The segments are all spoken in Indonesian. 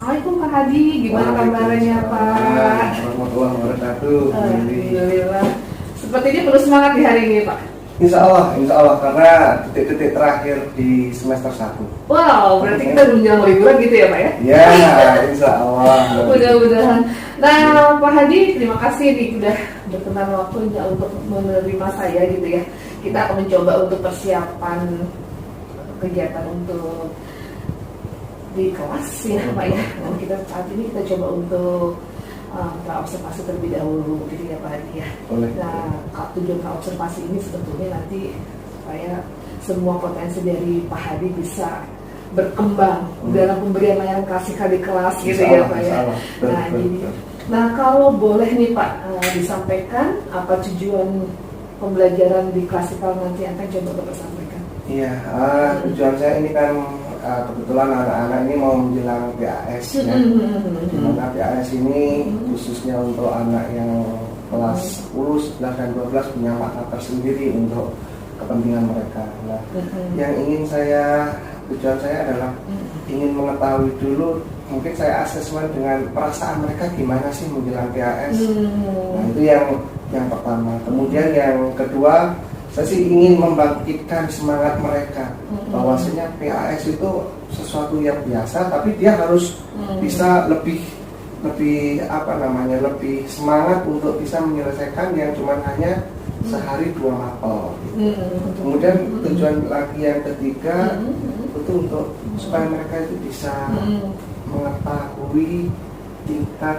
Assalamualaikum Pak Hadi, gimana kabarnya Pak? Warahmatullahi wabarakatuh. Alhamdulillah. Sepertinya penuh semangat di hari ini Pak. Insya Allah karena detik-detik terakhir di semester 1. Wow, berarti kita menjelang liburan gitu ya Pak ya? Ya, insya Allah. Mudah-mudahan. Nah Pak Hadi, terima kasih nih udah berkenan waktunya untuk menerima saya gitu ya. Kita akan mencoba untuk persiapan kegiatan untuk di kelas ya Pak ya. Dan kita saat ini kita coba untuk observasi terlebih dahulu gitu ya Pak Hadi ya. Nah, tujuan observasi ini sebetulnya nanti supaya semua potensi dari Pak Hadi bisa berkembang dalam pemberian layanan klasikal di kelas gitu ya Pak ya. Nah kalau boleh nih Pak disampaikan apa tujuan pembelajaran di klasikal nanti akan coba Bapak sampaikan. Iya, tujuan saya ini kan kebetulan anak-anak ini mau menjelang PAS ya. Dimana PAS ini khususnya untuk anak yang kelas 10, 11, dan 12 punya makna tersendiri untuk kepentingan mereka. Nah, yang ingin tujuan saya adalah ingin mengetahui dulu, mungkin saya asesmen dengan perasaan mereka gimana sih menjelang PAS. Nah itu yang pertama. Kemudian yang kedua, saya sih ingin membangkitkan semangat mereka bahwasanya PAS itu sesuatu yang biasa, tapi dia harus bisa lebih semangat untuk bisa menyelesaikan yang cuma hanya sehari 2 mapel gitu. Kemudian tujuan lagi yang ketiga itu untuk supaya mereka itu bisa mengetahui tingkat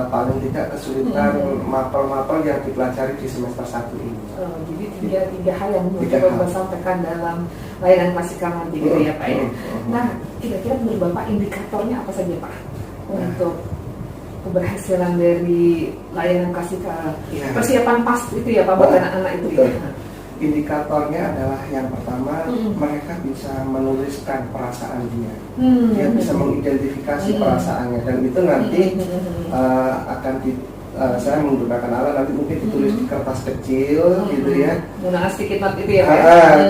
paling tidak kesulitan mapel-mapel yang dipelajari di semester 1 ini. Jadi tiga hal yang Bapak sampaikan dalam layanan klasikal nanti gitu ya Pak ya. Nah, kira-kira menurut Bapak indikatornya apa saja Pak untuk keberhasilan dari layanan klasikal? Persiapan pas itu ya Pak buat anak-anak itu ya. Indikatornya adalah yang pertama, mereka bisa menuliskan perasaan dia. Dia bisa mengidentifikasi perasaannya, dan itu nanti akan saya menggunakan alat nanti mungkin ditulis di kertas kecil gitu ya. Menggunakan sticky note itu ya Pak?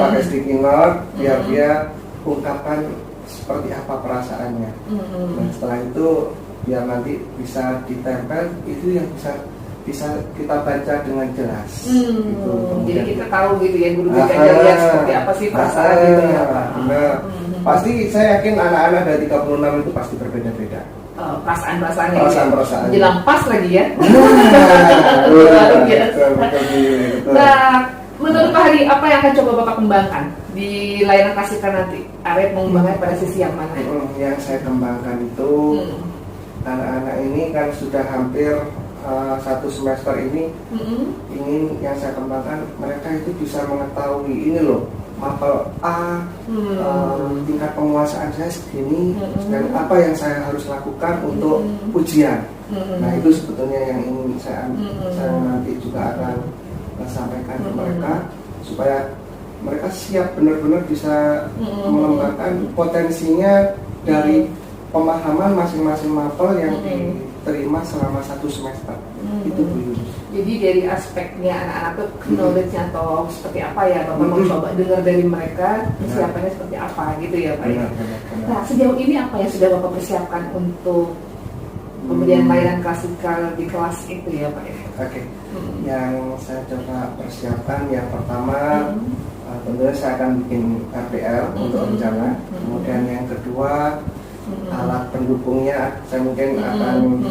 Pakai sticky note biar dia ungkapkan seperti apa perasaannya. Nah, setelah itu biar nanti bisa ditempel, itu yang bisa kita baca dengan jelas. Gitu. Jadi kita tahu gitu ya, guru BK lihat seperti apa sih perasaan gitu ya Pak. Pasti saya yakin anak-anak dari 36 itu pasti berbeda-beda. Perasaan-perasaannya. Jelang pas lagi ya. Nah, menurut Pak Hadi, apa yang akan coba Bapak kembangkan di layanan klasikal nanti? Arep mengembangkan pada sisi yang mana? Yang saya kembangkan itu anak-anak ini kan sudah hampir 1 semester ini, ingin yang saya kembangkan mereka itu bisa mengetahui ini loh, mapel A, tingkat penguasaan saya segini, dan apa yang saya harus lakukan untuk ujian. Nah itu sebetulnya yang ingin saya nanti juga akan sampaikan ke mereka, supaya mereka siap benar-benar bisa mengembangkan potensinya dari pemahaman masing-masing mapel yang diterima selama 1 semester. Itu Bu Yunus. Jadi dari aspeknya anak-anak tuh knowledge-nya atau seperti apa ya Bapak mau coba dengar dari mereka persiapannya seperti apa gitu ya Pak ya. Nah sejauh ini apa yang sudah Bapak persiapkan untuk pemberian layanan klasikal di kelas itu ya Pak ya? Oke. Yang saya coba persiapkan yang pertama tentunya saya akan bikin RPL untuk rencana. Kemudian yang kedua alat pendukungnya saya mungkin akan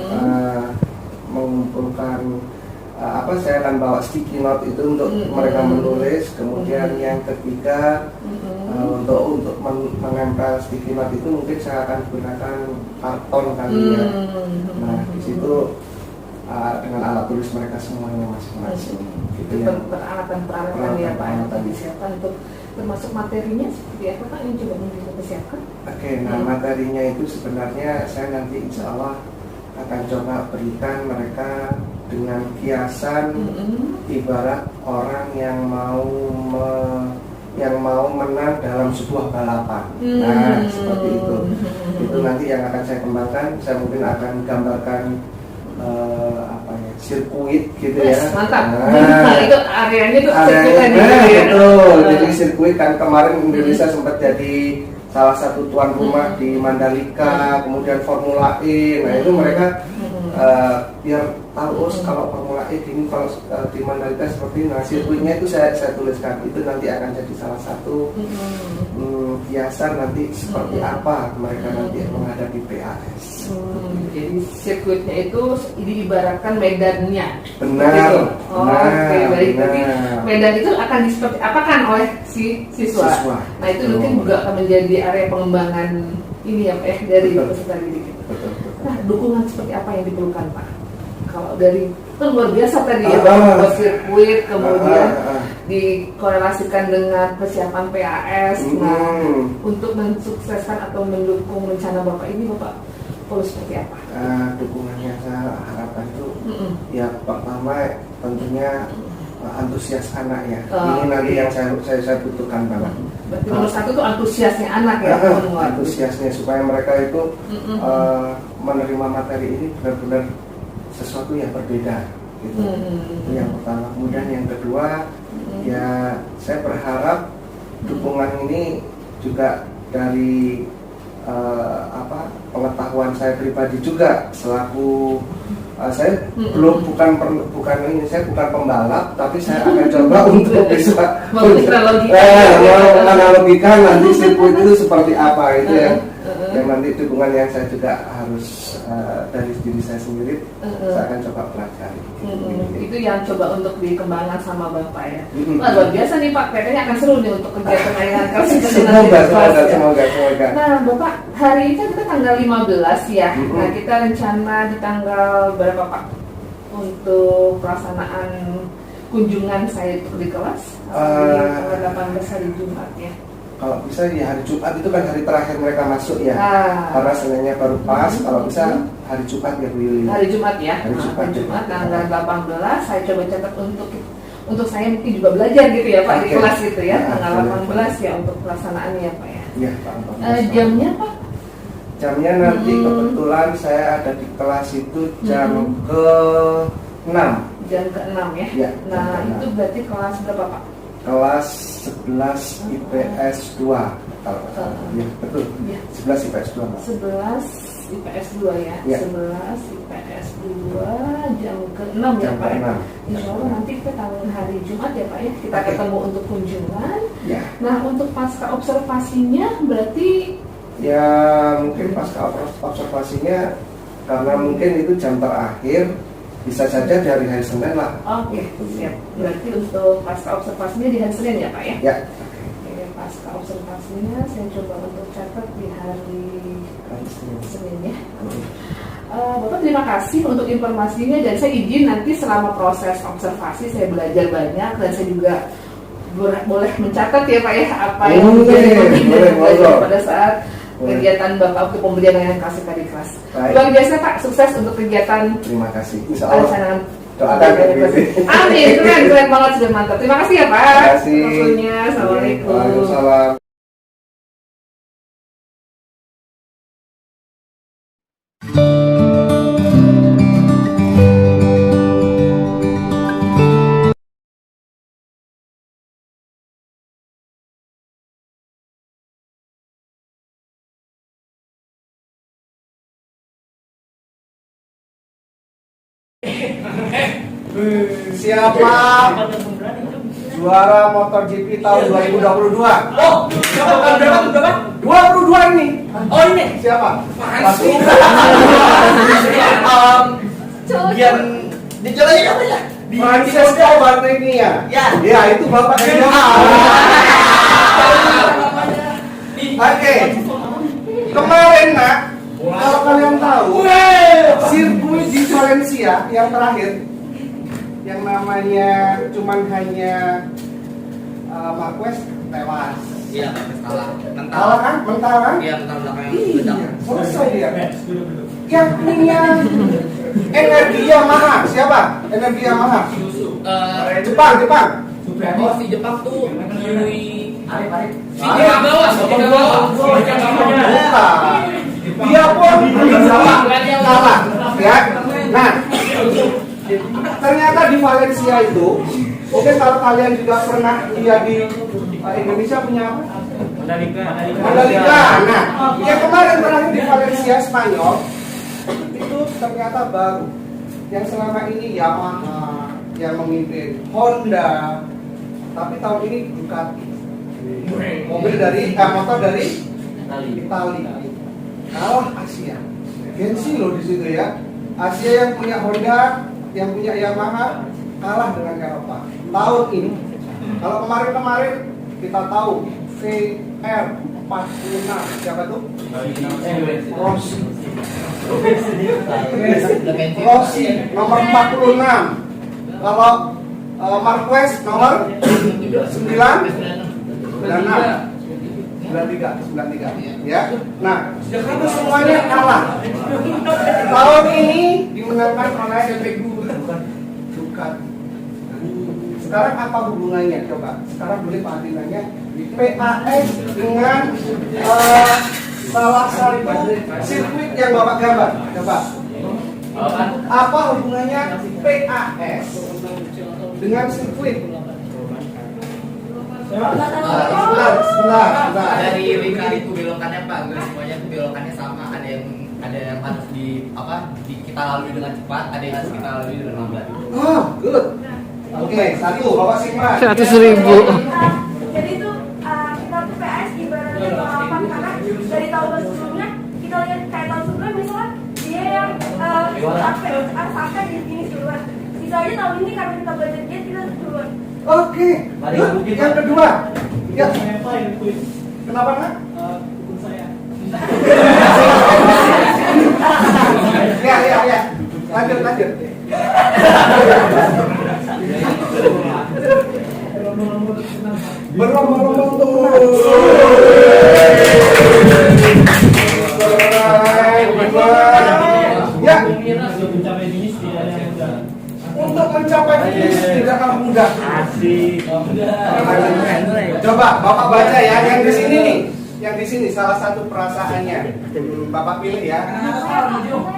mengumpulkan saya akan bawa sticky note itu untuk mereka menulis. Kemudian yang ketiga untuk menempel sticky note itu mungkin saya akan gunakan karton kali ya. Nah di situ dengan alat tulis mereka semuanya masing-masing. Gitu ya. Peralatan ya Pak yang tadi disiapkan untuk termasuk materinya seperti apa Pak yang coba bisa persiapkan? Oke, nah materinya itu sebenarnya saya nanti insya Allah akan coba berikan mereka dengan kiasan ibarat orang yang mau menang dalam sebuah balapan. Nah seperti itu. Itu nanti yang akan saya kembangkan. Saya mungkin akan gambarkan sirkuit gitu Yes, ya. mantap. Nah, Itu areanya tuh areanya, sirkuit tadi, nah, ya. betul. Jadi sirkuit kan kemarin Indonesia sempat jadi salah satu tuan rumah di Mandalika, kemudian Formula E. Nah itu mereka biar tahu kalau Formula E ini kalau di Mandalika seperti ini. Nah sirkuitnya itu saya tuliskan, itu nanti akan jadi salah satu hiasan nanti seperti apa mereka nanti menghadapi PAS. Jadi sirkuitnya itu diibaratkan medannya. Benar. Gitu. Oh, Benar, oke, baik. Tapi benar. medan itu akan seperti apa kan oleh si siswa. Nah itu mungkin juga akan menjadi area pengembangan ini ya Pak ya, dari peserta didik itu. Betul. Nah dukungan seperti apa yang diperlukan Pak? Kalau dari itu luar biasa tadi ya Pak, sirkuit kemudian dikorelasikan dengan persiapan PAS. Nah untuk mensukseskan atau mendukung rencana Bapak ini Bapak perlu seperti apa? Dukungan yang saya harapkan itu ya pertama tentunya antusias anak ya. Ini nanti yang saya butuhkan banget. Berarti nomor satu tuh antusiasnya anak ya. Antusiasnya supaya mereka itu menerima materi ini benar-benar sesuatu yang berbeda gitu. Itu yang pertama. Kemudian yang kedua ya saya berharap dukungan ini juga dari pengetahuan saya pribadi juga selaku saya bukan ini, saya bukan pembalap, tapi saya akan coba untuk bisa menganalogikan nanti sirkuit itu seperti apa itu ya. Yang nanti dukungan yang saya juga harus dari diri saya sendiri, saya akan coba pelajari. Itu yang coba untuk dikembangkan sama Bapak ya. Wah, luar biasa nih Pak, kayaknya akan seru nih untuk kegiatan ayah kelas. Semoga. Nah Bapak, hari ini kan kita tanggal 15 ya. Nah kita rencana di tanggal berapa Pak untuk pelaksanaan kunjungan saya di kelas? Tanggal 18 hari Jumat ya. Kalau bisa di hari Jumat itu kan hari terakhir mereka masuk ya. Karena Seninnya baru pas, kalau bisa hari Jumat ya Bu Yuli. Hari Jumat ya. Hari Jumat tanggal 18 saya coba catat untuk saya mungkin juga belajar gitu ya Pak di kelas gitu ya. Tanggal 18 ya untuk pelaksanaannya ya Pak ya. Iya, Pak. Jamnya Pak? Jamnya nanti kebetulan saya ada di kelas itu jam ke-6. Jam ke-6 ya. Ya, nah, itu berarti kelas berapa Pak? Kelas 11 IPS 2 kalau ya betul ya. 11 IPS 2 Pak. 11 IPS 2 ya, ya. 11 IPS 2 jam ke-6 ya Pak ya. Insya Allah nanti kita tahun hari Jumat ya Pak ya, kita ketemu untuk kunjungan ya. Nah untuk pasca observasinya berarti ya mungkin pasca observasinya karena mungkin itu jam terakhir bisa saja dari hari Senin lah. Oke, siap. Berarti untuk pasca observasinya di hari Senin ya Pak ya? Ya. Oke, pasca observasinya saya coba untuk catat di hari Senin ya. Bapak terima kasih untuk informasinya dan saya izin nanti selama proses observasi saya belajar banyak dan saya juga boleh mencatat ya Pak ya apa yang belajar pada saat kegiatan Bapak untuk pemberian layanan kasih tadi kelas. Luar biasa Pak, sukses untuk kegiatan. Terima kasih. Insya Allah. Doakan. Amin, keren banget, sudah mantap. Terima kasih ya Pak. Terima kasih. Waktunya. Assalamualaikum. Waalaikumsalam. Siapa juara MotoGP tahun 2022? Oh, siapa? Berapa? 22 ini. Oh ini Siapa? Masuk. Gian dicolanya apa ya? Francesco Bartenia. Ya, itu bapaknya. Oke. Kemarin nak, kalau kalian tahu, sirkuit di Valencia yang terakhir, yang namanya cuman hanya Marquez tewas. Iya, kalah. Kalah kan? Mental kan? Iya, mental belakang. Iya, selesai dia. Yang punya energi Yamaha siapa? Energi Yamaha. Jepang. Oh, si Jepang tuh Yui. Arif. Di bawah. Bukan. Dia pun kalah. Ya. Nah, Ternyata di Valencia itu, mungkin kalau kalian juga pernah lihat di Indonesia punya apa? Mandalika. Nah, yang kemarin terakhir di Valencia Spanyol itu ternyata baru. Yang selama ini Yamaha yang memimpin, Honda, tapi tahun ini Ducati. Mobil dari motor dari Italia. Kalah Asia. Gengsi loh di situ ya. Asia yang punya Honda, yang punya Yamaha kalah dengan Eropa. Tahun ini, kalau kemarin-kemarin kita tahu VR46 siapa tuh? Rossi nomor 46. Kalau Marquez nomor 93 ya. Nah, itu semuanya kalah. Tahun ini dimenangkan oleh Ducati. Sekarang apa hubungannya? Coba. Sekarang boleh Pak Adi nanya. PAS dengan salah satu sirkuit yang Bapak gambar. Coba. Apa hubungannya PAS dengan sirkuit? Sebentar. Dari lingkar itu belokannya Pak, nggak semuanya itu belokannya sama. Ada yang harus kita lalui dengan cepat, ada yang harus kita lalui dengan lambat. Oh, good. Oke, satu Bapak Simpan. 100.000. Jadi itu kita tuh PS ibaratnya balapan karena dari tahun sebelumnya kita lihat kayak tahun sebelumnya misalnya dia yang sampai di finish duluan. Bisa aja tahun ini karena kita belajar dia kita duluan. Oke. Yang kedua. Ya. Kenapa nak? Dukung saya. Ya. Lanjut. Berlomba-lomba untuk menang. Ya. Untuk mencapai finish tidaklah mudah. Asik. Coba Bapak baca ya, yang di sini nih. Yang di sini salah satu perasaannya. Bapak pilih ya.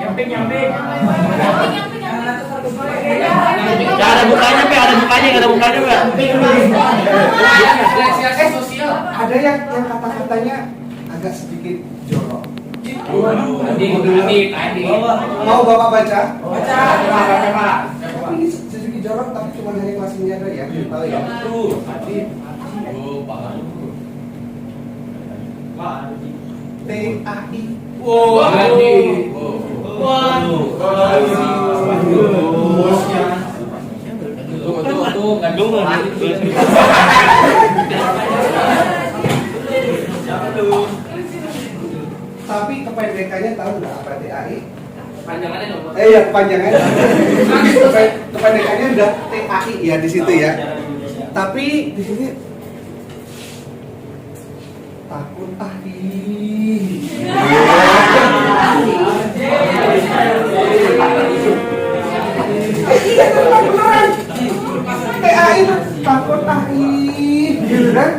Yamping. Ada bukanya, Pak. Sosial. Ada yang kata-katanya agak sedikit jorok. Mau Bapak baca? Baca. Tapi ini sedikit jorok, tapi cuma hanya kelas ini ada ya. Tahu ya. TAI. Tapi kependekannya tahu nggak apa TAI? Panjangannya dong. Ya kepanjangannya. Kependekannya udah TAI ya di situ ya. Tapi di sini takut TAI takut gitu kan?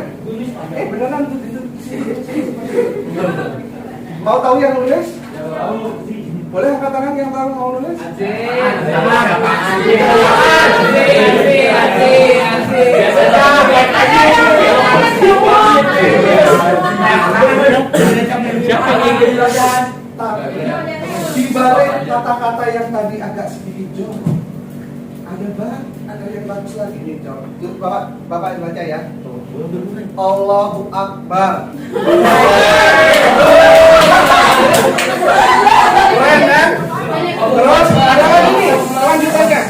Beneran tuh gitu. Mau tahu yang nulis? Boleh angkat tangan yang tahu mau nulis? Di balik kata-kata yang tadi agak sedikit jorok, ada yang bagus lagi nih jorok. Bapak baca ya. Allahu Akbar. Keren kan? Terus ada lagi nih lanjutannya.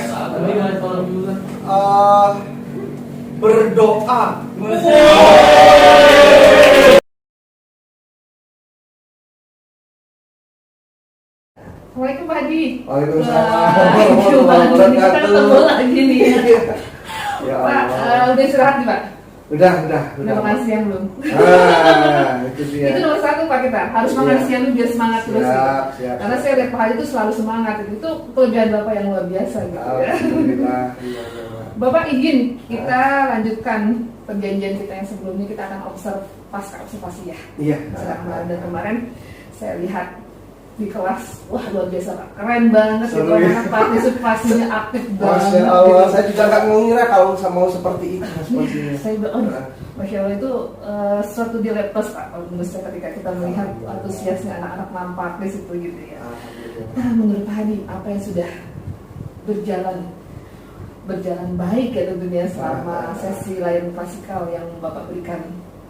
Berdoa. Assalamualaikum Pak Haji. Waalaikumsalam. Kita ketemu lagi nih ya. Ya Pak, Allah. udah istirahat nih Pak? Udah. Udah makan siang belum? Itu dia. Itu nomor satu Pak kita, harus makan Iya. siang tuh biar semangat terus gitu. Siap. Karena saya lihat Pak Haji itu selalu semangat, itu kelebihan Bapak yang luar biasa gitu ya. Alhamdulillah. Bapak izin kita lanjutkan perjanjian kita yang sebelumnya, kita akan pasca observasi ya. Iya. Setelah kemarin saya lihat di kelas. Wah, luar biasa Pak, keren banget itu Seru ya. anak partisipasinya aktif Masya banget Allah, gitu. saya juga nggak mengira kalau mau seperti itu responsinya. Saya bilang, "Oh, Masya Allah itu suatu nilai plus Pak kalau menurut saya ketika kita melihat antusiasnya anak-anak Mampartis itu gitu ya." Alhamdulillah. Nah, menurut Pak Hadi, apa yang sudah berjalan baik ya tentunya selama sesi layanan klasikal yang Bapak berikan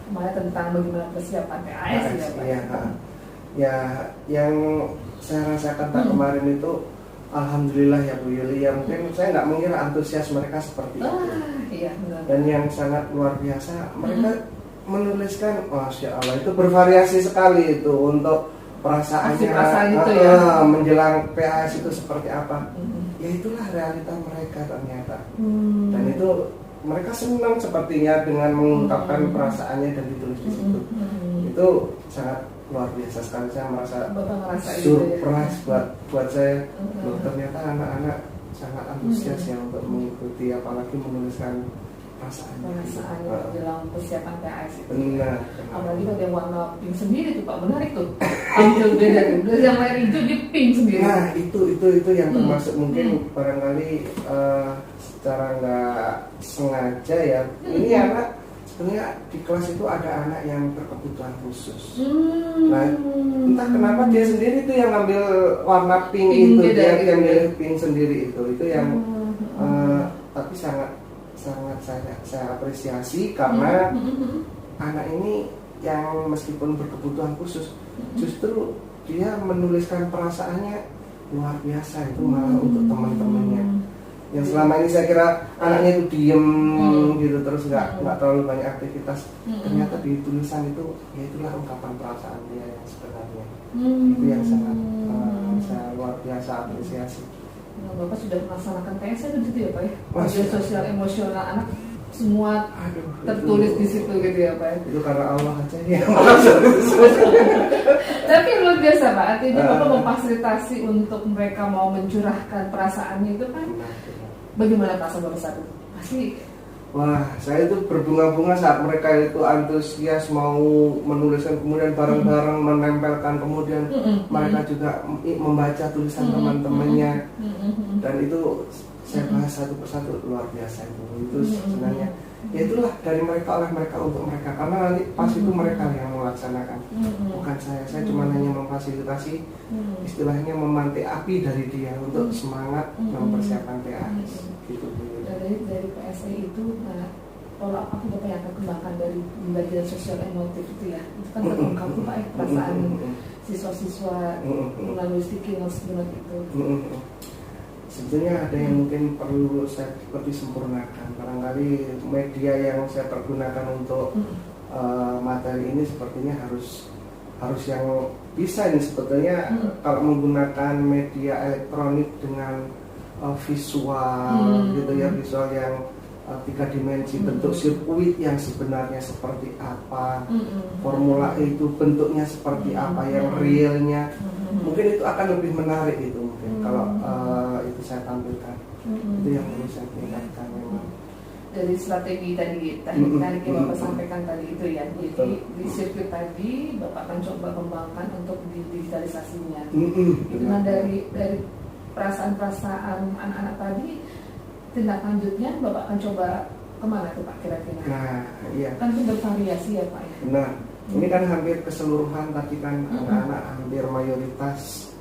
kemarin tentang bagaimana persiapan PAS ya Pak? Iya, ya yang saya rasakan kemarin itu alhamdulillah ya Bu Yuli, ya mungkin saya nggak mengira antusias mereka seperti itu. Iya benar. Dan yang sangat luar biasa mereka menuliskan, Masya Allah itu bervariasi sekali itu untuk perasaannya Perasaan itu ya. menjelang PAS itu seperti apa. Ya itulah realita mereka ternyata. Dan itu mereka senang sepertinya dengan mengungkapkan perasaannya dan ditulis di situ. Itu sangat luar biasa sekali, saya merasa Bapak ngerasa itu ya? surprise buat saya. Loh, ternyata anak-anak sangat antusias ya untuk mengikuti, apalagi menuliskan perasaannya menjelang persiapan PAS itu. benar. Apalagi ada yang warna pink sendiri tuh Pak, menarik tuh. Tampil beda tuh. Dari yang lain hijau dia pink sendiri. Nah itu yang termasuk mungkin barangkali secara nggak sengaja ya. Ini anak sebenarnya di kelas itu ada anak yang berkebutuhan khusus. Nah entah kenapa dia sendiri tuh yang ngambil warna pink Pink itu, beda dia gitu yang ya. milih pink sendiri itu yang tapi sangat saya apresiasi karena anak ini yang meskipun berkebutuhan khusus justru dia menuliskan perasaannya luar biasa itu malah untuk teman-temannya yang selama ini saya kira anaknya itu diem gitu terus nggak terlalu banyak aktivitas, ternyata di tulisan itu ya itulah ungkapan perasaan dia yang sebenarnya. Itu yang sangat saya luar biasa apresiasi. Nah, Bapak sudah melaksanakan PSA gitu ya Pak ya? Masih. Bagian sosial emosional anak semua Aduh, tertulis itu- di situ gitu ya Pak ya? Itu karena Allah aja ya. Tapi luar biasa Pak, artinya Bapak memfasilitasi untuk mereka mau mencurahkan perasaannya itu kan. Bagaimana perasaan Bapak saat itu? Pasti Wah, saya itu berbunga-bunga saat mereka itu antusias mau menuliskan, kemudian bareng-bareng menempelkan, kemudian mereka juga membaca tulisan teman-temannya, dan itu saya bahas satu persatu luar biasa itu sebenarnya. Ya itulah dari mereka, oleh mereka, untuk mereka, karena nanti pas itu mereka yang melaksanakan, bukan saya cuma hanya memfasilitasi, istilahnya memantik api dari dia untuk semangat mempersiapkan PAS gitu. dari PSA itu, nah, kalau apa Bapak yang akan kembangkan dari bagian sosial emotif itu ya? Itu kan terungkap tuh Pak ya, perasaan siswa-siswa melalui sticky notes itu. Sebetulnya ada yang mungkin perlu saya lebih sempurnakan. Barangkali media yang saya pergunakan untuk materi ini sepertinya harus yang bisa ini sebetulnya. Kalau menggunakan media elektronik dengan visual gitu ya, visual yang 3 dimensi, bentuk sirkuit yang sebenarnya seperti apa, formula E itu bentuknya seperti apa, yang realnya mungkin itu akan lebih menarik itu mungkin kalau itu saya tampilkan. Itu yang perlu saya tingkatkan memang. Dari strategi tadi yang Bapak sampaikan tadi itu ya, jadi di sirkuit tadi Bapak akan coba kembangkan untuk di digitalisasinya. Itu nah dari perasaan-perasaan anak-anak tadi, tindak lanjutnya Bapak akan coba kemana tuh Pak kira-kira? Nah, iya. Kan itu bervariasi ya Pak ya? Benar. Ini kan hampir keseluruhan tadi kan anak-anak hampir mayoritas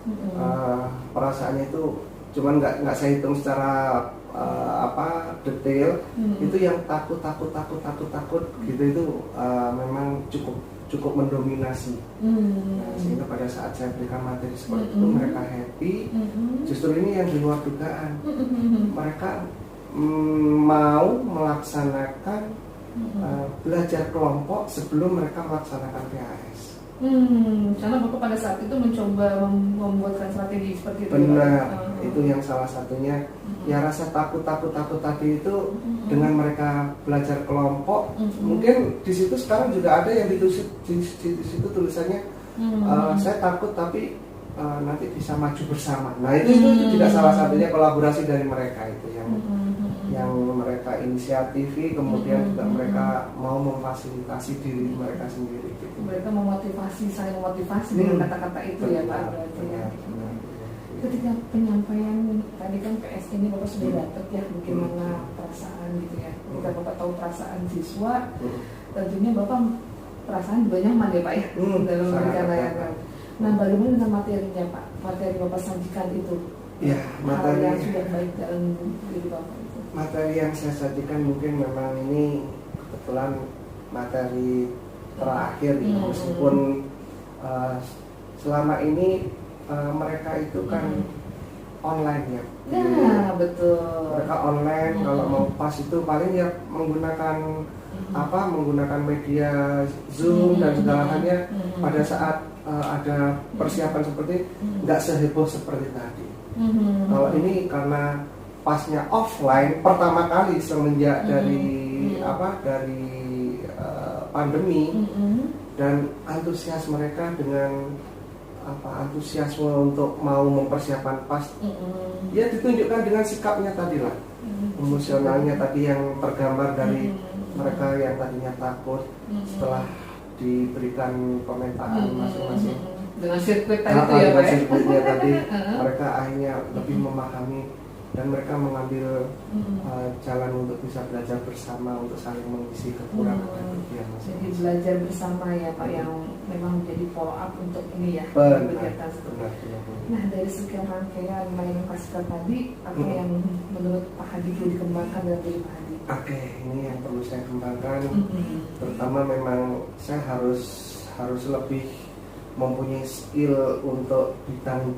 perasaannya itu, cuman nggak saya hitung secara detail. Itu yang takut gitu itu memang cukup mendominasi. Nah, sehingga pada saat saya berikan materi seperti itu mereka happy. Justru ini yang di luar dugaan. Mereka mau melaksanakan belajar kelompok sebelum mereka melaksanakan PAS. Karena Bapak pada saat itu mencoba membuatkan strategi seperti itu. Benar, itu yang salah satunya. Ya rasa takut tadi itu dengan mereka belajar kelompok, mungkin di situ sekarang juga ada yang ditulis di situ tulisannya saya takut tapi nanti bisa maju bersama. Nah itu juga salah satunya kolaborasi dari mereka itu yang mereka inisiatifi, kemudian juga mereka mau memfasilitasi diri mereka sendiri gitu. Mereka memotivasi masih saling memotivasi dengan kata-kata itu ya Pak berarti ya. Benar. Ketika penyampaian tadi kan PS ini Bapak sudah dapat ya bagaimana perasaan gitu ya. Ketika Bapak tahu perasaan siswa, tentunya Bapak perasaan juga nyaman ya Pak ya dalam memberikan layanan. Nah bagaimana dengan materinya Pak? Materi Bapak sajikan itu? Ya, Hal yang sudah baik dalam diri Bapak itu. Materi yang saya sajikan mungkin memang ini kebetulan materi terakhir ya, meskipun selama ini mereka itu kan online ya. Nah betul. Mereka online kalau mau pas itu paling ya menggunakan menggunakan media Zoom dan segala halnya pada saat ada persiapan seperti nggak seheboh seperti tadi. Kalau ini karena pasnya offline pertama kali semenjak dari pandemi dan antusias mereka dengan antusiasme untuk mau mempersiapkan pas ya ditunjukkan dengan sikapnya tadi lah, emosionalnya tadi yang tergambar dari mereka yang tadinya takut setelah diberikan komentar masing-masing dengan sirkuit tadi itu ya Pak ya. sirkuitnya tadi mereka akhirnya lebih memahami dan mereka mengambil jalan untuk bisa belajar bersama untuk saling mengisi kekurangan dan kelebihan Jadi masing-masing. belajar bersama ya Pak yang memang menjadi follow up untuk ini ya kegiatan seperti Benar. Nah dari sekian rangkaian layanan klasikal tadi apa yang menurut Pak Hadi perlu dikembangkan dalam diri Pak Hadi? Oke, ini yang perlu saya kembangkan. Terutama memang saya harus lebih mempunyai skill untuk bidang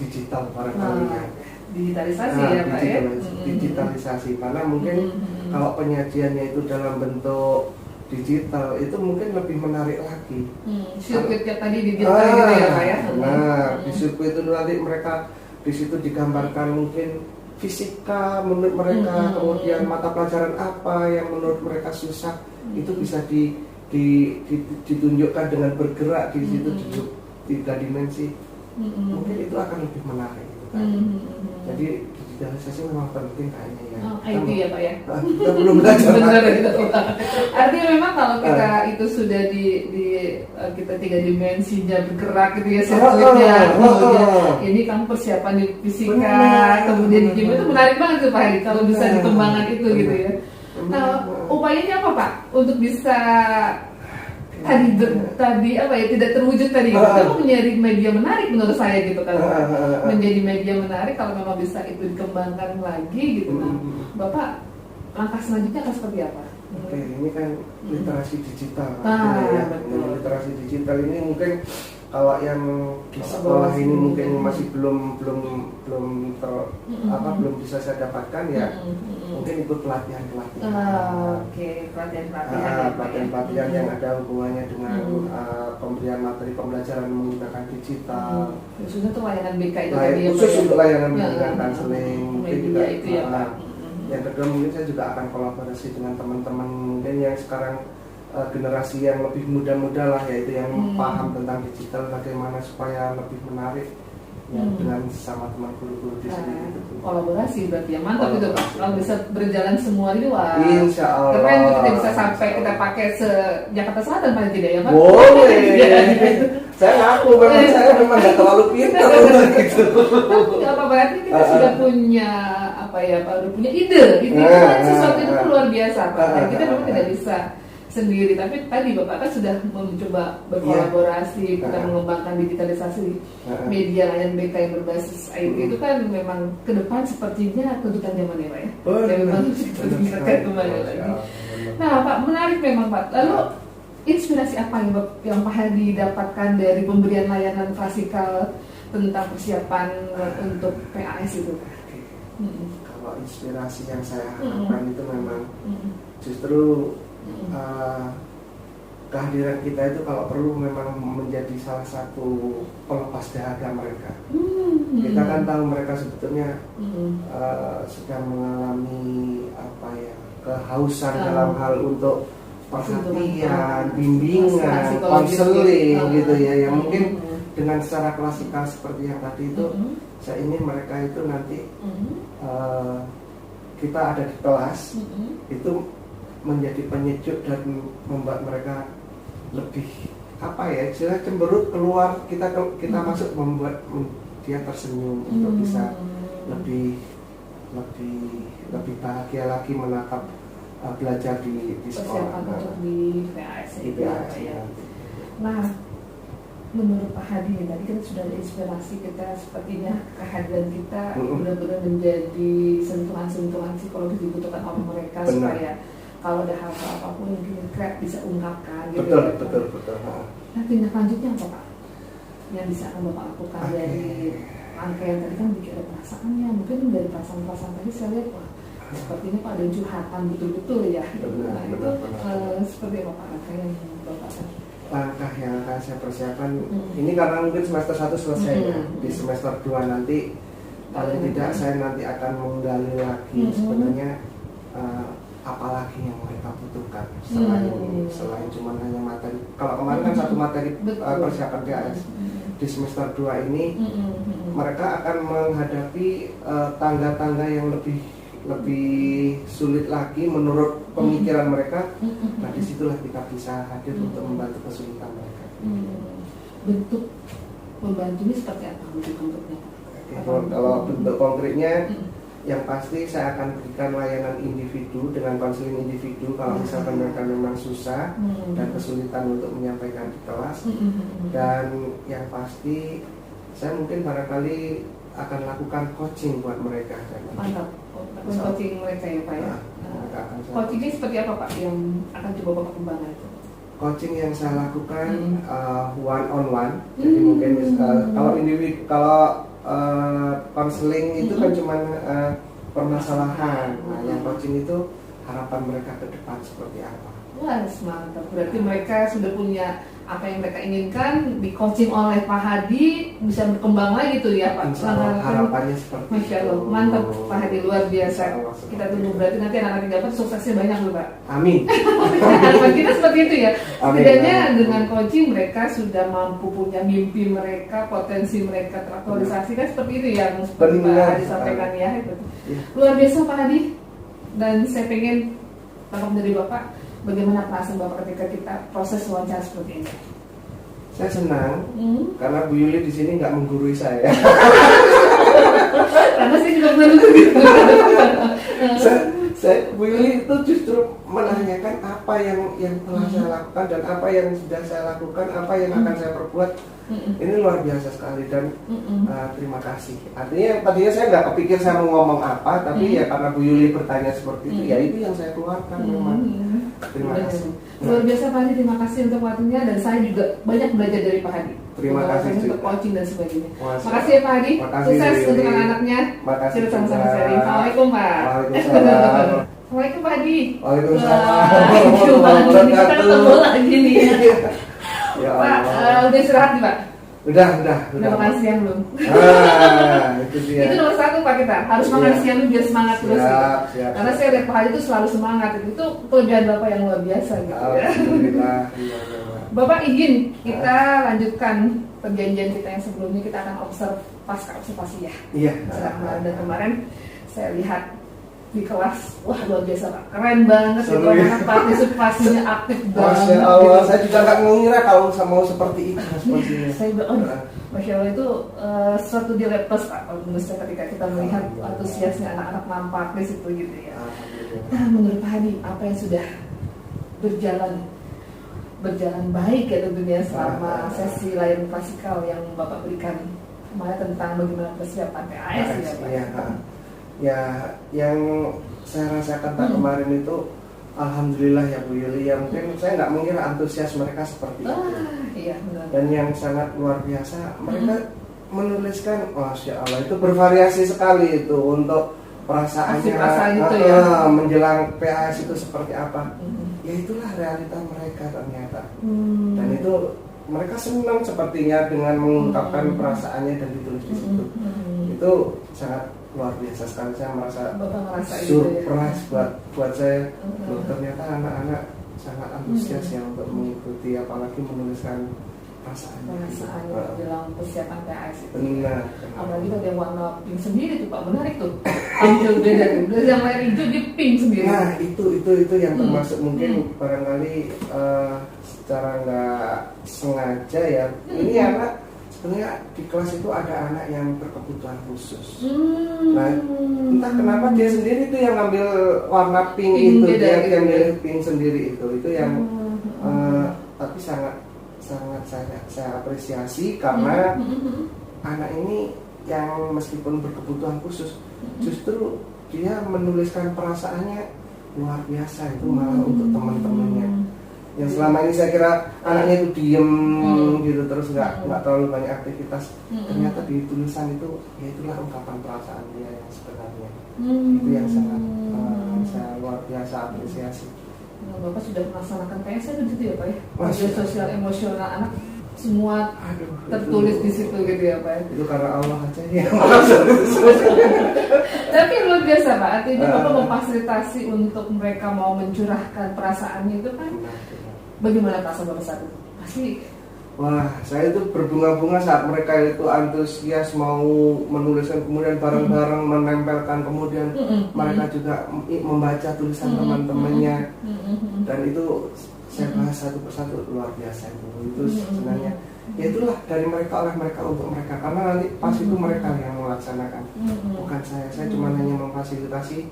digital barangkali ya. Digitalisasi ya Pak ya. Digitalisasi karena mungkin kalau penyajiannya itu dalam bentuk digital itu mungkin lebih menarik lagi. Sirkuitnya tadi digital gitu ya Pak ya. Nah, di sirkuit itu nanti mereka di situ digambarkan mungkin fisika menurut mereka, kemudian mata pelajaran apa yang menurut mereka susah itu bisa ditunjukkan dengan bergerak di situ di 3 dimensi. Mungkin itu akan lebih menarik. Jadi digitalisasi memang penting kayaknya ya. IT ya Pak ya. Kita belum belajar. Benar gitu. Artinya memang kalau kita itu sudah di kita 3 dimensinya bergerak gitu ya sirkuitnya. Ini kamu persiapan di fisika, kemudian di gimana itu menarik banget tuh Pak Hadi kalau bisa dikembangkan itu gitu ya. Nah, upayanya apa Pak untuk bisa tadi apa ya tidak terwujud tadi kamu menjadi media menarik menurut saya gitu kan menjadi media menarik kalau memang bisa itu dikembangkan lagi gitu nah Bapak langkah selanjutnya akan seperti apa? Oke, ini kan literasi digital betul. Literasi digital ini mungkin kalau yang di sekolah ini mungkin masih belum bisa saya dapatkan ya mungkin ikut pelatihan pelatihan yang ada hubungannya dengan pemberian materi pembelajaran menggunakan digital khususnya tuh layanan BK itu khusus untuk layanan dengan konseling mungkin juga itu ya Pak. Yang kedua mungkin saya juga akan kolaborasi dengan teman-teman mungkin yang sekarang generasi yang lebih muda-muda lah yaitu yang paham tentang digital bagaimana supaya lebih menarik ya, dengan sama teman guru-guru di sini gitu. Kolaborasi berarti ya mantap itu Pak kalau bisa berjalan semua ini wah Insya Allah keren tuh kita bisa sampai kita pakai Jakarta Selatan paling tidak ya Pak boleh saya ngaku memang saya memang nggak terlalu pintar untuk itu nggak apa berarti kita sudah punya apa ya Pak udah punya ide kan sesuatu itu kan luar biasa Pak dan kita memang tidak bisa sendiri tapi tadi Bapak kan sudah mencoba berkolaborasi kita mengembangkan digitalisasi media layanan BK yang berbasis IT itu kan memang ke depan sepertinya tuntutan zaman ya Pak ya yang memang bisa kembali lagi. Nah Pak menarik memang Pak lalu inspirasi apa yang Pak Hadi dapatkan dari pemberian layanan klasikal tentang persiapan untuk PAS itu Pak? Kalau inspirasi yang saya harapkan itu memang justru kehadiran kita itu kalau perlu memang menjadi salah satu pelepas dahaga mereka. Kita kan tahu mereka sebetulnya sedang mengalami kehausan dalam hal untuk perhatian, bimbingan, konseling gitu ya. Yang mungkin dengan secara klasikal seperti yang tadi itu, saya ingin mereka itu nanti kita ada di kelas itu menjadi penyejuk dan membuat mereka lebih apa ya, istilah cemberut keluar, kita masuk membuat dia tersenyum untuk bisa lebih bahagia lagi menatap belajar di sekolah. Persiapan untuk di PAS itu ya. Nah, menurut Pak Hadi tadi kan sudah ada inspirasi kita, sepertinya kehadiran kita benar-benar menjadi sentuhan-sentuhan psikologis dibutuhkan oleh mereka. Benar. Supaya kalau ada hal-hal apapun yang kita bisa ungkapkan gitu. Betul. Nah, tindak lanjutnya apa Pak? Yang bisa Bapak lakukan dari rangkaian tadi kan bikin ada perasaannya, mungkin dari perasaan-perasaan tadi saya lihat wah sepertinya Pak ada curhatan betul-betul ya. Nah, itu seperti apa Pak rangkaian Bapak tadi? Langkah yang akan saya persiapkan ini karena mungkin semester 1 selesai ya. Di semester 2 nanti paling tidak saya nanti akan menggali lagi sebenarnya apalagi yang mereka butuhkan selain cuma hanya materi. Kalau kemarin kan satu materi persiapan PAS. Di semester 2 ini mereka akan menghadapi tangga-tangga yang lebih sulit lagi menurut pemikiran mereka. Nah, disitulah kita bisa hadir untuk membantu kesulitan mereka. Bentuk membantu ini seperti apa bentuknya? Kalau bentuk konkretnya, yang pasti saya akan berikan layanan individu dengan konseling individu kalau misalkan mereka memang susah dan kesulitan untuk menyampaikan di kelas. Dan yang pasti saya mungkin barangkali akan lakukan coaching buat mereka. Mantap. Coaching mereka ya Pak ya. Coachingnya seperti apa Pak yang akan coba Bapak kembangkan itu? Coaching yang saya lakukan one on one. Jadi mungkin kalau individu, kalau konseling itu kan cuma permasalahan. Nah, yang coaching itu harapan mereka ke depan seperti apa. Wah, mantap. Berarti mereka sudah punya apa yang mereka inginkan, di coaching oleh Pak Hadi, bisa berkembang lagi tuh ya Pak. Harapannya seperti Masya Allah, itu. mantap Pak Hadi, luar biasa. Kita tunggu, berarti nanti anak-anak dapat suksesnya banyak loh Pak. Amin. Harapan kita seperti itu ya. Amin. Setidaknya dengan coaching mereka sudah mampu punya mimpi mereka, potensi mereka teraktualisasi kan seperti itu yang seperti Pak Hadi sampaikan ya. Itu. Luar biasa Pak Hadi. Dan saya pengen tangkap dari Bapak, bagaimana perasaan Bapak ketika kita proses wawancara seperti ini? Saya senang karena Bu Yuli di sini nggak menggurui saya. Karena saya juga belum Bu Yuli itu justru menanyakan apa yang telah saya lakukan dan apa yang sudah saya lakukan, apa yang akan saya perbuat. Ini luar biasa sekali dan terima kasih. Artinya tadinya saya nggak kepikir saya mau ngomong apa, tapi ya karena Bu Yuli bertanya seperti itu, ya itu yang saya keluarkan memang. Terima kasih. Luar biasa Pak Hadi, terima kasih untuk waktunya dan saya juga banyak belajar dari Pak Hadi. Terima kasih untuk coaching dan sebagainya. Makasih. Makasih ya Pak Hadi. Sukses untuk anak-anaknya. Makasih. Kita sama-sama sharing. Assalamualaikum Pak. Waalaikumsalam. Assalamualaikum Pak Hadi. Waalaikumsalam. Kita ketemu lagi nih ya. Ya Pak, Allah. udah istirahat nih Pak? Udah. Udah makan siang belum? Itu dia. Itu nomor 1 Pak, kita harus makan siang biar semangat terus gitu. Siap. Karena saya lihat Pak Hadi itu selalu semangat, itu kelebihan Bapak yang luar biasa gitu ya. Alhamdulillah. Bapak izin kita lanjutkan perjanjian kita yang sebelumnya, kita akan pasca observasi ya. Iya. Dan kemarin saya lihat di kelas, wah luar biasa Pak, keren banget itu anak partisipasinya aktif banget. Masya Allah, saya juga nggak mengira kalau mau seperti itu responsinya. Saya Masya Allah itu suatu nilai plus Pak, kalau menurut saya ketika kita melihat antusiasnya anak-anak nampak di situ gitu ya. Nah, menurut Pak Hadi, apa yang sudah berjalan baik ya tentunya selama sesi layanan klasikal yang Bapak berikan kemarin tentang bagaimana persiapan PAS ya Pak? Ya, yang saya rasakan kemarin itu alhamdulillah ya Bu Yuli, ya mungkin saya nggak mengira antusias mereka seperti itu. Iya, benar. Dan yang sangat luar biasa, mereka menuliskan, Masya Allah, itu bervariasi sekali itu untuk perasaannya itu, ya. Menjelang PAS itu seperti apa. Ya itulah realita mereka ternyata. Dan itu mereka senang sepertinya dengan mengungkapkan perasaannya dan ditulis di situ. Itu sangat luar biasa sekali, saya merasa surprise ya? buat saya. Ternyata anak-anak sangat antusias ya untuk mengikuti, apalagi menuliskan perasaannya dalam persiapan PAS itu. Benar. Apalagi ada yang warna pink sendiri tuh Pak, menarik tuh. Ambil beda tuh, dari yang lain hijau dia pink sendiri. Nah itu yang termasuk mungkin barangkali secara nggak sengaja ya. Ini anak sebenarnya di kelas itu ada anak yang berkebutuhan khusus. Nah, entah kenapa dia sendiri tuh yang ngambil warna pink itu, dia yang milih pink sendiri itu yang tapi sangat saya apresiasi karena anak ini yang meskipun berkebutuhan khusus justru dia menuliskan perasaannya luar biasa itu malah untuk teman-temannya. Yang selama ini saya kira anaknya itu diem gitu terus nggak terlalu banyak aktivitas. Ternyata di tulisan itu ya itulah ungkapan perasaan dia yang sebenarnya. Itu yang sangat saya luar biasa apresiasi. Nah, Bapak sudah melaksanakan PSN gitu ya Pak ya? Masih. Sosial emosional anak semua Aduh, tertulis di situ gitu ya Pak ya? Itu karena Allah aja ya. Tapi luar biasa Pak, artinya Bapak memfasilitasi untuk mereka mau mencurahkan perasaannya itu kan. Bagaimana perasaan Bapak saat itu? Pasti Wah, saya itu berbunga-bunga saat mereka itu antusias mau menuliskan, kemudian bareng-bareng menempelkan, kemudian mereka juga membaca tulisan teman-temannya, dan itu saya bahas satu persatu luar biasa itu sebenarnya. Ya itulah dari mereka oleh mereka untuk mereka, karena nanti pas itu mereka yang melaksanakan, bukan saya cuma hanya memfasilitasi,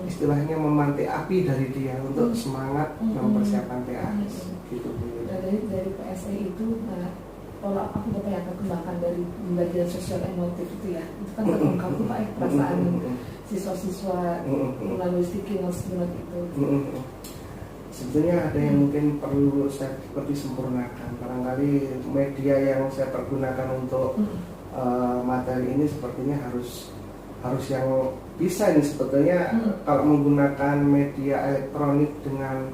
istilahnya memantik api dari dia untuk semangat mempersiapkan PAS gitu. dari PSE itu pola apa Bapak yang akan kembangkan dari bagian sosial emotif itu ya, itu kan terungkap tuh Pak ya, perasaan siswa-siswa melalui sticky notes itu. Sebetulnya ada yang mungkin perlu saya lebih sempurnakan. Barangkali media yang saya pergunakan untuk materi ini sepertinya harus yang bisa ini sebetulnya. Kalau menggunakan media elektronik dengan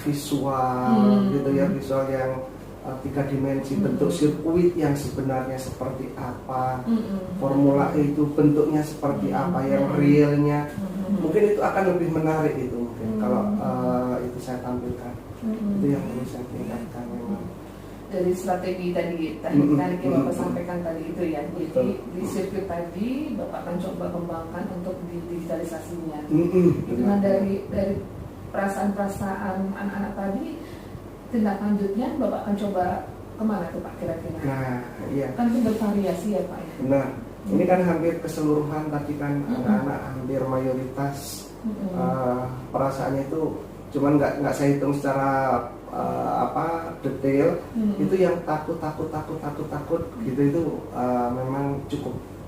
visual gitu ya, visual yang 3 dimensi, bentuk sirkuit yang sebenarnya seperti apa, formula itu bentuknya seperti apa, yang realnya mungkin itu akan lebih menarik itu mungkin kalau itu saya tampilkan. Itu yang perlu saya tingkatkan memang. Dari strategi tadi yang Bapak sampaikan tadi itu ya, jadi di sirkuit tadi Bapak akan coba kembangkan untuk digitalisasinya. Dengan dari perasaan-perasaan anak-anak tadi, tindak lanjutnya Bapak akan coba kemana tuh Pak kira-kira? Nah, iya. Kan itu bervariasi ya Pak ya? Benar. Ini kan hampir keseluruhan tadi kan anak-anak hampir mayoritas perasaannya itu cuman nggak saya hitung secara detail. Itu yang takut gitu itu memang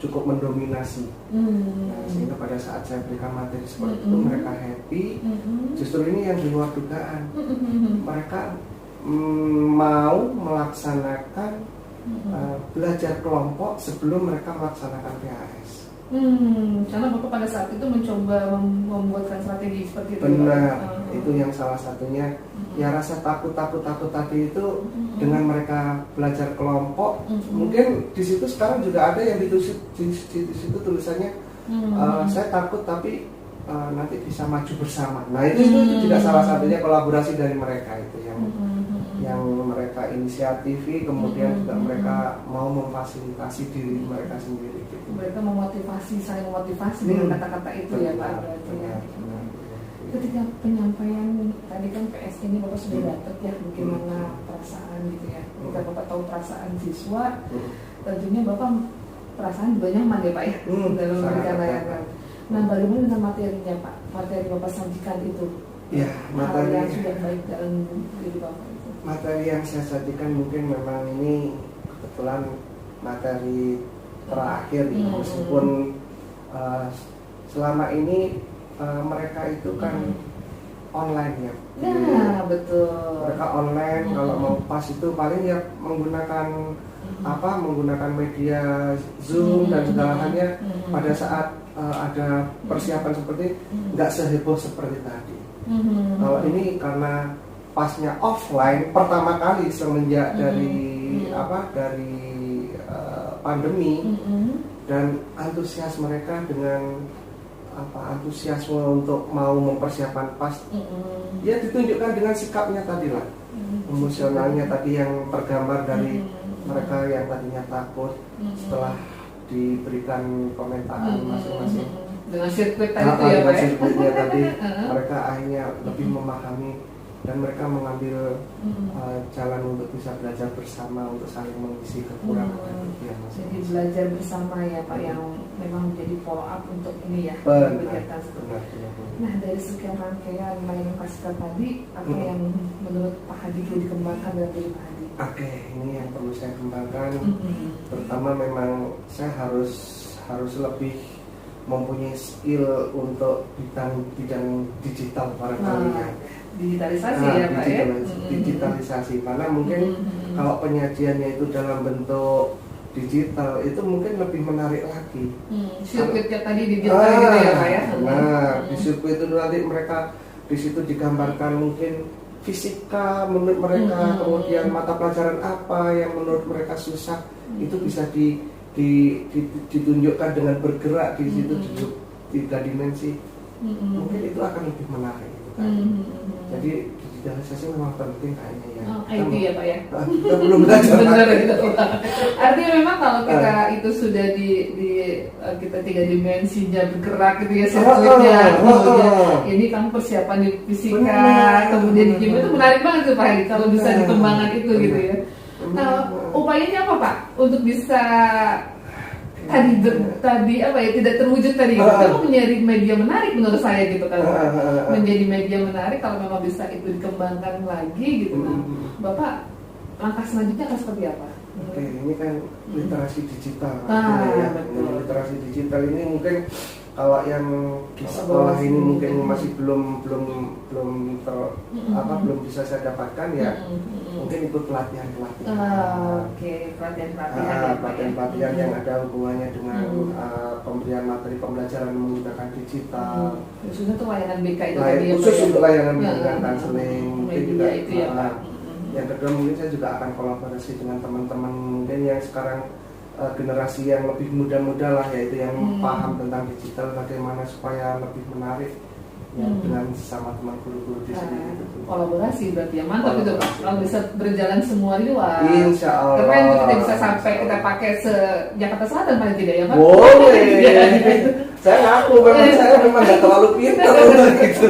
cukup mendominasi. Nah, sehingga pada saat saya berikan materi seperti itu mereka happy. Justru ini yang di luar dugaan. Mereka mau melaksanakan belajar kelompok sebelum mereka melaksanakan PAS. Karena Bapak pada saat itu mencoba membuatkan strategi seperti itu. Benar, itu yang salah satunya. Ya rasa takut tadi itu dengan mereka belajar kelompok, mungkin di situ sekarang juga ada yang di situ tulisannya saya takut tapi nanti bisa maju bersama. Nah itu juga salah satunya kolaborasi dari mereka itu yang mereka inisiatifi, kemudian juga mereka mau memfasilitasi diri mereka sendiri gitu. Mereka memotivasi, saling memotivasi dengan kata-kata itu ya Pak. Ketika penyampaian tadi kan PS ini Bapak sudah dapat ya bagaimana perasaan gitu ya. Ketika Bapak tahu perasaan siswa, tentunya Bapak perasaan juga nyaman ya Pak ya dalam memberikan layanan. Nah, bagaimana dengan materinya Pak? Materi Bapak sajikan itu? Ya, materi yang sudah baik dalam diri Bapak itu. Materi yang saya sajikan mungkin memang ini kebetulan materi terakhir meskipun selama ini mereka itu kan online ya. Nah, betul. Mereka online, kalau mau pas itu paling ya menggunakan menggunakan media Zoom dan segala halnya. Pada saat ada persiapan seperti nggak seheboh seperti tadi. Kalau ini karena pasnya offline pertama kali semenjak dari pandemi dan antusias mereka dengan antusiasme untuk mau mempersiapkan pas, ya ditunjukkan dengan sikapnya tadi lah, emosionalnya tadi yang tergambar dari mereka yang tadinya takut setelah diberikan komentar masing-masing dengan sirkuit tadi itu ya Pak ya? Sirkuitnya tadi mereka akhirnya lebih memahami dan mereka mengambil jalan untuk bisa belajar bersama untuk saling mengisi kekurangan yang Jadi belajar bersama ya Pak, yang memang menjadi follow up untuk ini ya, benar, kegiatan seperti benar, itu. benar. Nah, dari sekian rangkaian layanan Paskah tadi, apa yang menurut Pak Hadi perlu dikembangkan dalam diri Pak Hadi? Oke, ini yang perlu saya kembangkan. Pertama memang saya harus lebih mempunyai skill untuk bidang digital barangkali ya. Digitalisasi ya Pak ya? Digitalisasi, karena mungkin kalau penyajiannya itu dalam bentuk digital itu mungkin lebih menarik lagi. Sirkuitnya tadi digital gitu ya Pak ya? Nah, di sirkuit itu nanti mereka di situ digambarkan mungkin fisika menurut mereka, kemudian mata pelajaran apa yang menurut mereka susah, itu bisa ditunjukkan dengan bergerak di situ di 3 dimensi. Mungkin itu akan lebih menarik gitu kan. Jadi digitalisasi memang penting kayaknya ya. IT ya Pak ya? Kita belum belajar. Benar gitu. Artinya memang kalau kita itu sudah di kita 3 dimensinya bergerak gitu ya sirkuitnya, kemudian ini kan persiapan di fisika, kemudian di kimia itu menarik banget tuh Pak Hadi kalau bisa dikembangkan itu gitu ya. Nah, upayanya apa Pak untuk bisa tadi apa ya tidak terwujud tadi gitu. Kalau menjadi media menarik menurut saya gitu kan, menjadi media menarik kalau memang bisa itu dikembangkan lagi gitu. Nah, Bapak langkah selanjutnya akan seperti apa? Oke, ini kan literasi digital. Betul. Literasi digital ini mungkin kalau yang di sekolah ini mungkin masih belum bisa saya dapatkan ya. Mungkin ikut pelatihan. Oke, pelatihan yang ada hubungannya dengan pemberian materi pembelajaran menggunakan digital. Khususnya tuh layanan BK itu tadi ya, khusus untuk layanan bimbingan konseling. Mungkin juga itu ya Pak. Yang kedua mungkin saya juga akan kolaborasi dengan teman-teman mungkin yang sekarang generasi yang lebih muda-muda lah, yaitu yang paham tentang digital, bagaimana supaya lebih menarik ya, dengan sesama teman guru-guru di sini gitu. Kolaborasi berarti ya, mantap itu Pak. Kalau bisa berjalan semua di luar. Insya Allah. Keren tuh kita bisa sampai kita pakai Jakarta Selatan paling tidak ya Pak? Boleh. Saya ngaku memang saya memang nggak terlalu pintar gitu.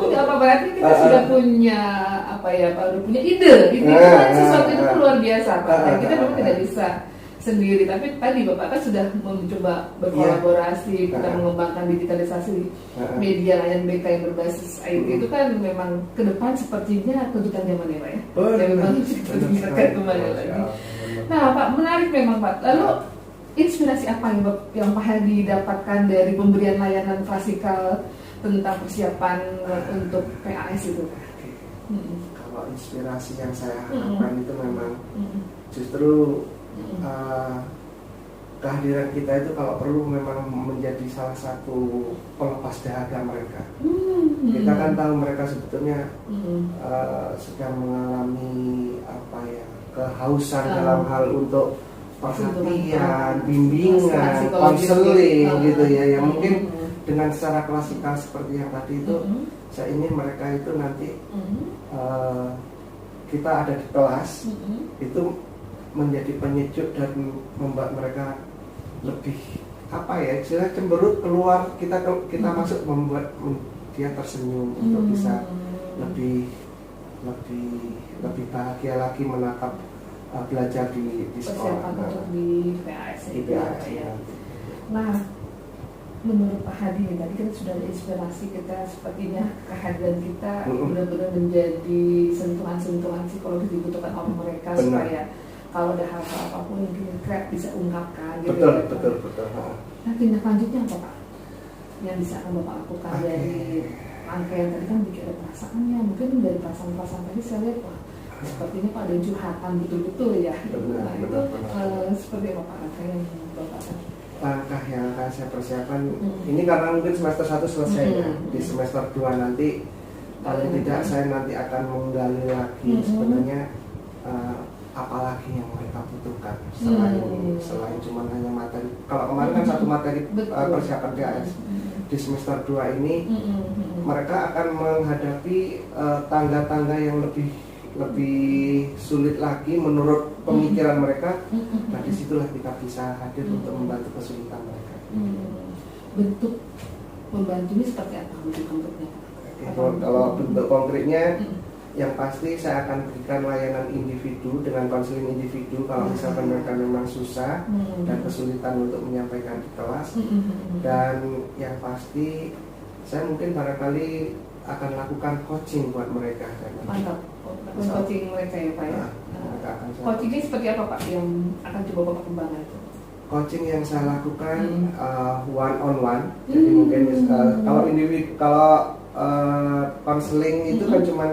Nggak apa berarti kita sudah punya apa ya Pak? Udah punya ide. Itu kan sesuatu itu luar biasa Pak. Dan kita memang tidak bisa sendiri, tapi tadi Bapak kan sudah mencoba berkolaborasi, kita mengembangkan digitalisasi media layanan BK yang berbasis IT itu kan memang ke depan sepertinya tuntutan zaman ya Pak ya. Yang memang kita kembali lagi. Nah Pak, menarik memang Pak. Lalu inspirasi apa yang Pak Hadi dapatkan dari pemberian layanan klasikal tentang persiapan untuk PAS itu Pak? Kalau inspirasi yang saya harapkan itu memang justru kehadiran kita itu kalau perlu memang menjadi salah satu pelepas dahaga mereka. Kita kan tahu mereka sebetulnya sedang mengalami apa ya, kehausan dalam hal untuk perhatian, bimbingan, konseling gitu ya. Yang mungkin dengan secara klasikal seperti yang tadi itu, saya ingin mereka itu nanti kita ada di kelas itu menjadi penyejuk dan membuat mereka lebih apa ya, istilah cemberut keluar, kita masuk membuat dia tersenyum untuk bisa lebih bahagia lagi menatap belajar di sekolah. Persiapan untuk di PAS itu ya. Nah, menurut Pak Hadi tadi kita sudah ada inspirasi, kita sepertinya kehadiran kita benar-benar menjadi sentuhan-sentuhan psikologis dibutuhkan oleh mereka. Supaya kalau ada hal-hal apapun yang kira-kira bisa ungkapkan gitu. Betul. Nah, tindak lanjutnya apa Pak? Yang bisa akan Bapak lakukan dari rangkaian tadi kan bikin ada perasaannya, mungkin dari perasaan-perasaan tadi saya lihat wah sepertinya Pak ada curhatan betul-betul ya. Benar. Seperti apa Pak rangkaian Bapak tadi? Langkah yang akan saya persiapkan ini karena mungkin semester 1 selesai ya, di semester 2 nanti paling tidak saya nanti akan menggali lagi sebenarnya apalagi yang mereka butuhkan selain cuma hanya materi. Kalau kemarin kan satu materi persiapan PAS, di semester 2 ini mereka akan menghadapi tangga-tangga yang lebih sulit lagi menurut pemikiran mereka. Nah disitulah kita bisa hadir untuk membantu kesulitan mereka. Bentuk membantu ini seperti apa bentuk konkretnya? Kalau bentuk konkretnya yang pasti saya akan berikan layanan individu dengan konseling individu kalau misalkan mereka memang susah dan kesulitan untuk menyampaikan di kelas. Dan yang pasti saya mungkin barangkali akan lakukan coaching buat mereka. Mantap, coaching mereka ya Pak ya. Coachingnya seperti apa Pak yang akan coba Bapak kembangkan? Coaching yang saya lakukan one on one. Jadi mungkin kalau individu, kalau konseling itu kan cuma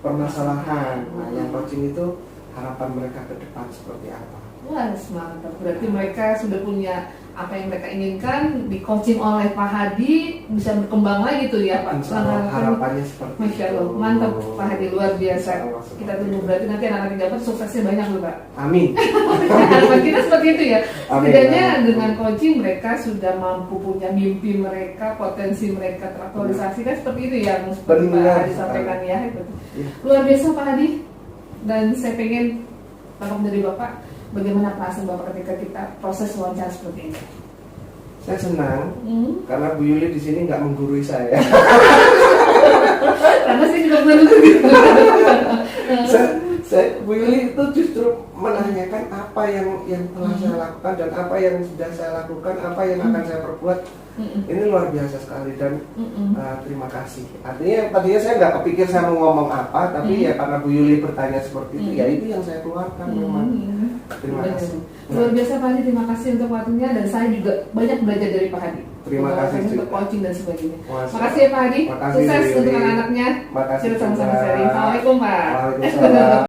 permasalahan. Nah, yang coaching itu harapan mereka ke depan seperti apa. Wah, mantap. Berarti mereka sudah punya apa yang mereka inginkan, di coaching oleh Pak Hadi, bisa berkembang lagi tuh ya Pak. Harapannya seperti Masya Allah, itu. mantap Pak Hadi, luar biasa. Kita tunggu, berarti nanti anak-anak dapat suksesnya banyak loh Pak. Amin. Harapan kita seperti itu ya. Amin. Setidaknya dengan coaching mereka sudah mampu punya mimpi mereka, potensi mereka teraktualisasi kan seperti itu ya, seperti Pak Benar. Hadi sampaikan ya. Ya. Luar biasa Pak Hadi. Dan saya pengen tangkap dari Bapak, bagaimana perasaan Bapak ketika kita proses wawancara seperti ini? Saya senang karena Bu Yuli di sini nggak menggurui saya. Karena saya juga belum Bu Yuli itu justru menanyakan apa yang telah saya lakukan dan apa yang sudah saya lakukan, apa yang akan saya perbuat. Ini luar biasa sekali dan terima kasih. Artinya tadinya saya nggak kepikir saya mau ngomong apa, tapi ya karena Bu Yuli bertanya seperti itu, ya itu yang saya keluarkan memang. Terima kasih. Luar biasa Pak Hadi, terima kasih untuk waktunya dan saya juga banyak belajar dari Pak Hadi. Terima kasih untuk juga. coaching dan sebagainya. Makasih. Makasih ya Pak Hadi. Makasih, Sukses Bu Yuli. untuk anak-anaknya. Makasih Kita sama-sama juga. sharing. Assalamualaikum Pak. Waalaikumsalam.